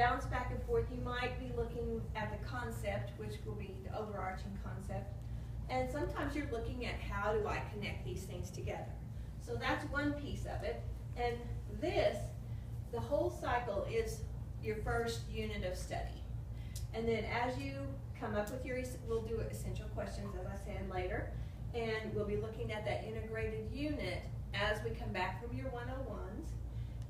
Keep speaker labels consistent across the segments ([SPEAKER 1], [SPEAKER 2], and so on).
[SPEAKER 1] bounce back and forth. You might be looking at the concept, which will be the overarching concept. And sometimes you're looking at how do I connect these things together. So that's one piece of it. And this, the whole cycle is your first unit of study. And then as you come up with your, we'll do essential questions, as I said, later. And we'll be looking at that integrated unit as we come back from your 101s.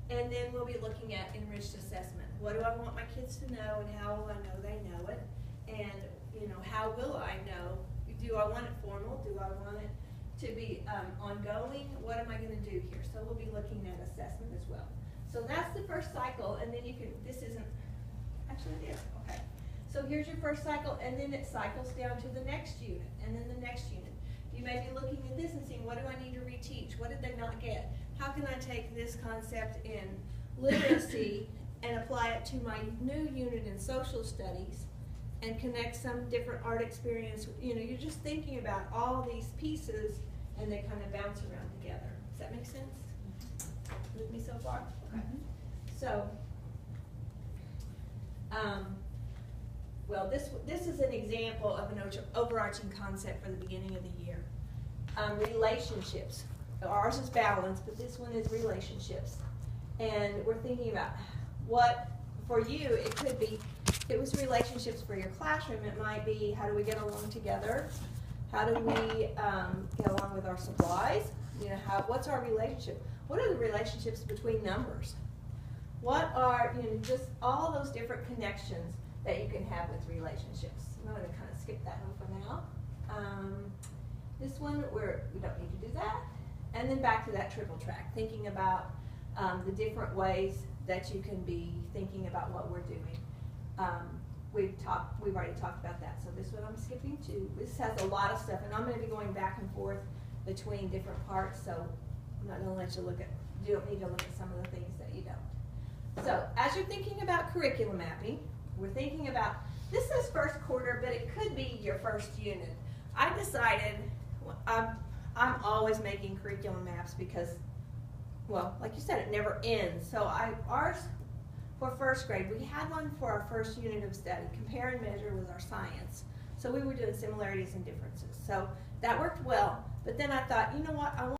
[SPEAKER 1] And then we'll be looking at enriched assessment. What do I want my kids to know, and how will I know they know it? And, you know, how will I know? Do I want it formal? Do I want it to be ongoing? What am I going to do here? So we'll be looking at assessment as well. So that's the first cycle, and then you can, this isn't, actually it is, okay. So here's your first cycle, and then it cycles down to the next unit, and then the next unit. You may be looking at this and saying, what do I need to reteach? What did they not get? How can I take this concept in literacy and apply it to my new unit in social studies and connect some different art experience? You know, you're just thinking about all these pieces and they kind of bounce around together. Does that make sense? With me so far? Okay. So, well, this is an example of an overarching concept for the beginning of the year. Relationships. Ours is balance, but this one is relationships. And we're thinking about what, for you, it could be, if it was relationships for your classroom, it might be how do we get along together? How do we get along with our supplies? You know, what's our relationship? What are the relationships between numbers? What are, you know, just all those different connections that you can have with relationships. I'm going to kind of skip that one for now. This one, we don't need to do that. And then back to that triple track, thinking about the different ways that you can be thinking about what we're doing. We've already talked about that, so this one I'm skipping too. This has a lot of stuff, and I'm going to be going back and forth between different parts, so I'm not going to let you look at, you don't need to look at some of the things that you don't. So as you're thinking about curriculum mapping, we're thinking about, this is first quarter, but it could be your first unit. I decided, I'm always making curriculum maps because, well, like you said, it never ends. So ours for first grade, we had one for our first unit of study. Compare and measure was our science. So we were doing similarities and differences. So that worked well. But then I thought, you know what, I want